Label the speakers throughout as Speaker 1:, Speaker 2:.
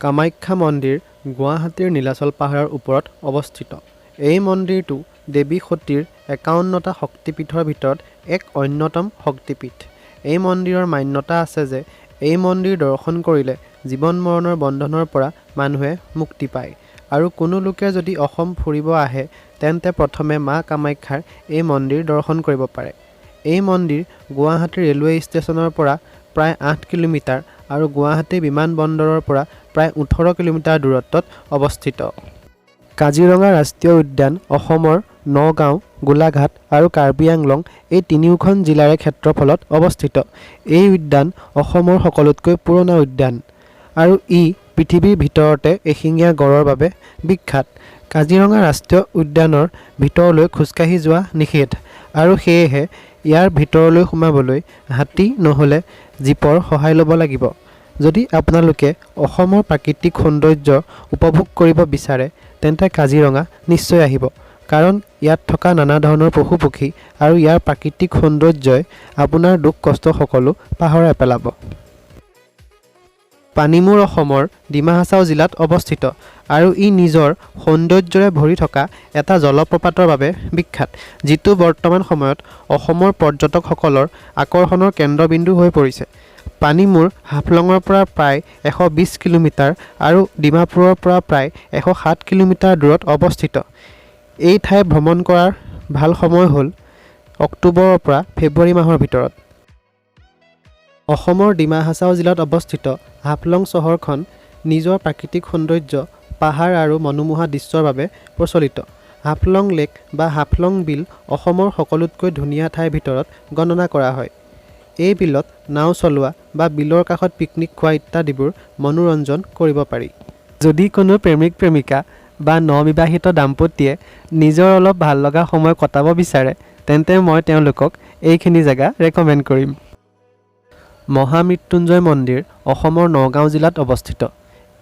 Speaker 1: কামাখ্যা মন্দিৰ গুৱাহাটীৰ নীলাচল পাহাৰৰ ওপৰত অৱস্থিত। এই মন্দিৰটো দেৱী সতীৰ ৫১টা শক্তিপীঠৰ ভিতৰত এক অন্যতম শক্তিপীঠ। এই মন্দিৰৰ মান্যতা আছে যে এই মন্দিৰ দৰ্শন কৰিলে জীৱন মৰণৰ বন্ধনৰ পৰা মানুহে মুক্তি পায় আৰু কোনো লোকে যদি অসম ফুৰিব আহে তেন্তে প্ৰথমে মা কামাখ্যাৰ এই মন্দিৰ দৰ্শন কৰিব পাৰে। এই মন্দিৰ গুৱাহাটী ৰেলৱে ষ্টেচনৰ পৰা প্ৰায় ৮ কিলোমিটাৰ আৰু গুৱাহাটী বিমানবন্দৰৰ পৰা প্ৰায় ১৮ কিলোমিটাৰ দূৰত্বত অৱস্থিত। কাজিৰঙা ৰাষ্ট্ৰীয় উদ্যান অসমৰ নগাঁও, গোলাঘাট আৰু কাৰ্বি আংলং এই তিনিওখন জিলাৰে ক্ষেত্ৰফলত অৱস্থিত। এই উদ্যান অসমৰ সকলোতকৈ পুৰণা উদ্যান আৰু ই পৃথিৱীৰ ভিতৰতে এশিঙীয়া গড়ৰ বাবে বিখ্যাত। কাজিৰঙা ৰাষ্ট্ৰীয় উদ্যানৰ ভিতৰলৈ খোজকাঢ়ি যোৱা নিষেধ আৰু সেয়েহে ইয়াৰ ভিতৰলৈ সোমাবলৈ হাতী নহ'লে জীপৰ সহায় ল'ব লাগিব। যদি আপোনালোকে অসমৰ প্ৰাকৃতিক সৌন্দৰ্য উপভোগ কৰিব বিচাৰে তেন্তে কাজিৰঙা নিশ্চয় আহিব, কাৰণ ইয়াত থকা নানা ধৰণৰ পশু পক্ষী আৰু ইয়াৰ প্ৰাকৃতিক সৌন্দৰ্যই আপোনাৰ দুখ কষ্ট সকলো পাহৰাই পেলাব। পানীমূৰ অসমৰ ডিমা হাছাও জিলাত অৱস্থিত আৰু ই নিজৰ সৌন্দৰ্যৰে ভৰি থকা এটা জলপ্ৰপাতৰ বাবে বিখ্যাত, যিটো বৰ্তমান সময়ত অসমৰ পৰ্যটকসকলৰ আকৰ্ষণৰ কেন্দ্ৰবিন্দু হৈ পৰিছে। পানীমূৰ হাফলঙৰ পৰা প্ৰায় ১২০ কিলোমিটাৰ আৰু ডিমাপুৰৰ পৰা প্ৰায় ১০৭ কিলোমিটাৰ দূৰত অৱস্থিত। এই ঠাই ভ্ৰমণ কৰাৰ ভাল সময় হ'ল অক্টোবৰৰ পৰা ফেব্ৰুৱাৰী মাহৰ ভিতৰত। অসমৰ ডিমা হাছাও জিলাত অৱস্থিত হাফলং চহৰখন নিজৰ প্ৰাকৃতিক সৌন্দৰ্য, পাহাৰ আৰু মনোমোহা দৃশ্যৰ বাবে প্ৰচলিত। হাফলং লেক বা হাফলং বিল অসমৰ সকলোতকৈ ধুনীয়া ঠাইৰ ভিতৰত গণনা কৰা হয়। এই বিলত নাও চলোৱা বা বিলৰ কাষত পিকনিক খোৱা ইত্যাদিবোৰ মনোৰঞ্জন কৰিব পাৰি। যদি কোনো প্ৰেমিক প্ৰেমিকা বা নবিবাহিত দাম্পতীয়ে নিজৰ অলপ ভাল লগা সময় কটাব বিচাৰে তেন্তে মই তেওঁলোকক এইখিনি জেগা ৰেকমেণ্ড কৰিম। মহামৃত্যুঞ্জয় মন্দিৰ অসমৰ নগাঁও জিলাত অৱস্থিত।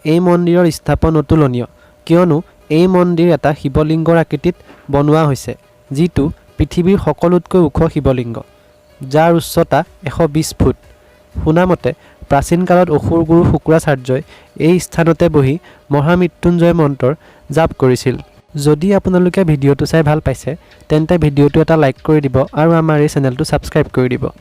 Speaker 1: এই মন্দিৰৰ স্থাপন অতুলনীয়, কিয়নো এই মন্দিৰ এটা শিৱলিংগৰ আকৃতিত বনোৱা হৈছে, যিটো পৃথিৱীৰ সকলোতকৈ ওখ শিৱলিংগ, যাৰ উচ্চতা ১২০ ফুট। শুনামতে প্ৰাচীন কালত অসুৰ গুৰু শুক্ৰাচাৰ্যই এই স্থানতে বহি মহামৃত্যুঞ্জয় মন্ত্ৰ জাপ কৰিছিল। যদি আপোনালোকে ভিডিঅ'টো চাই ভাল পাইছে তেন্তে ভিডিঅ'টো এটা লাইক কৰি দিব আৰু আমাৰ এই চেনেলটো ছাবস্ক্ৰাইব কৰি দিব।